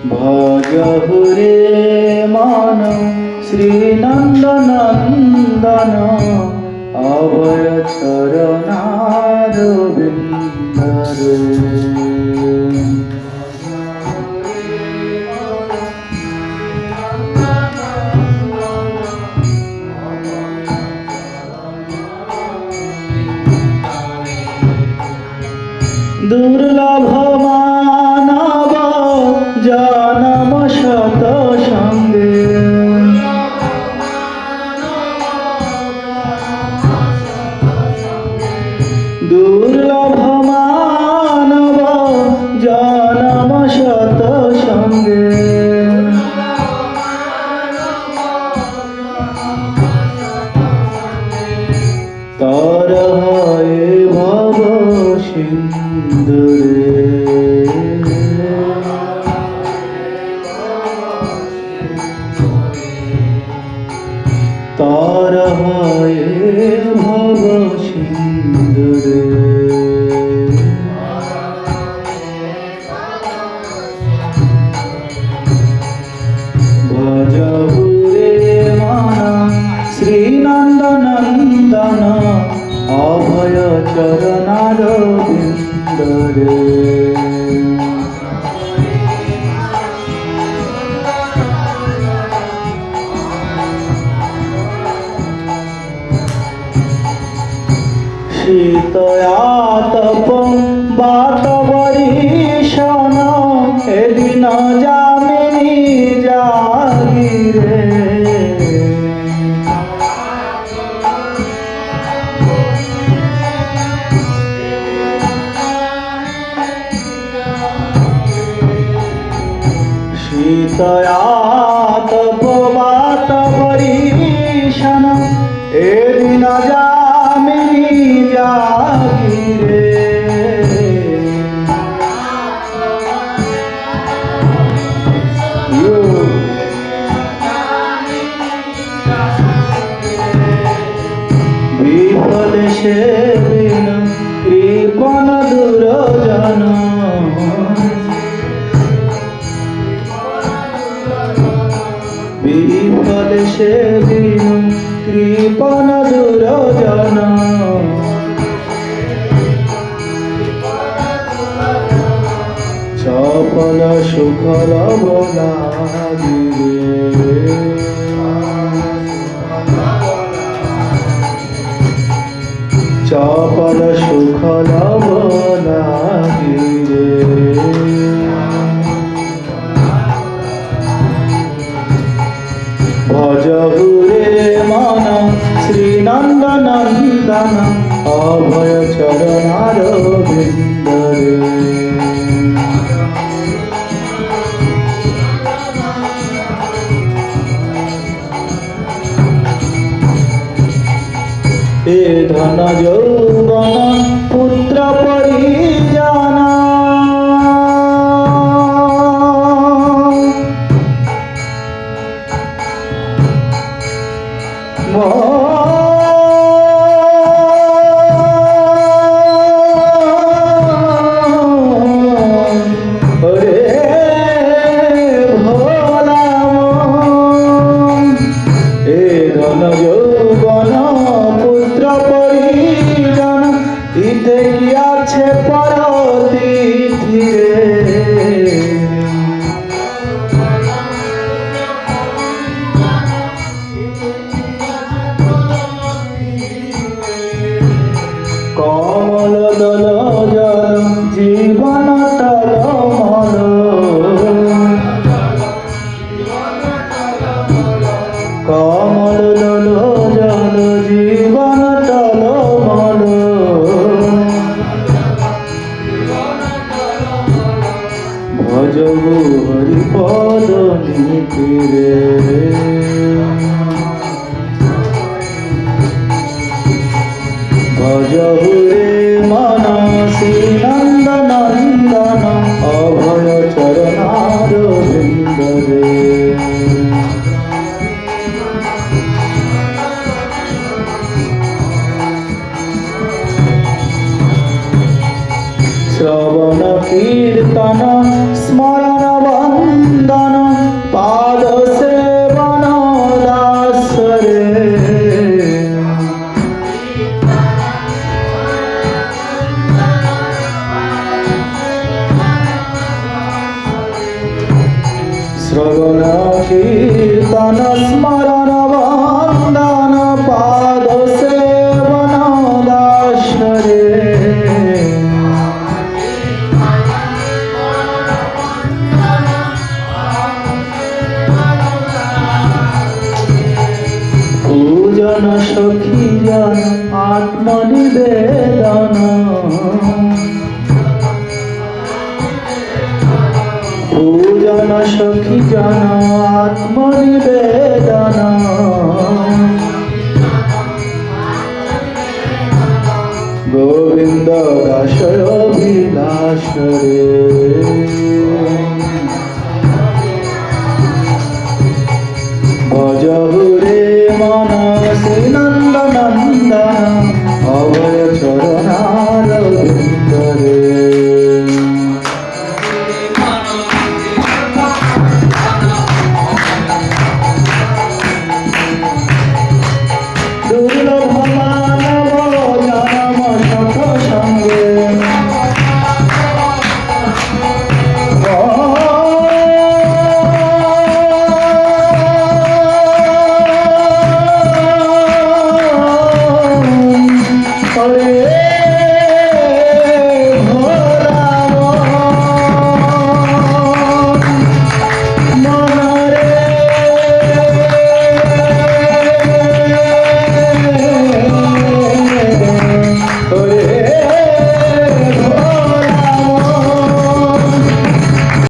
भजहु रे मन श्रीनंदनंदन अभय चरणारविंद रे। दुर्लभ मानव जन्म शत संगे दुर्लभ मानव जन्म शत संगे तरहए भव सिंधु रे। तरहए भव सिंधु रे। भजहु रे मन श्रीनंदनंदन अभय चरणारविंद रे। शीतयातप बाट बरिशन एदिन जामिनी जागी रे। शीतयातप बाट बरिशन एदिन जामिनी जागी रे। विफल से बिन कृपण दुर्जन विफल से बिन कृपण दुर्जन चपल सुखल लागी रे। चपल सुखल लागी रे। भजहु रे मन श्रीनंदनंदन अभय चरणारविंद रे। हे धन यौवन पुत्र परिजन कमल दल जल जीवन टलमल कमल दल जल जीवन टलमल भजहु हरिपद नीति रे। भजहु रे मन श्रीनंदनंदन अभय चरणारविंद रे। श्रवण कीर्तन स्मरण শ্রবণ কীর্তন স্মরণ বন্দন পাদ সেবন দাস রে পূজন সখী জন আত্মনিবেদন পূজন সখী জন আত্মনিবেদন গোবিন্দ দাস অভিলাষ রে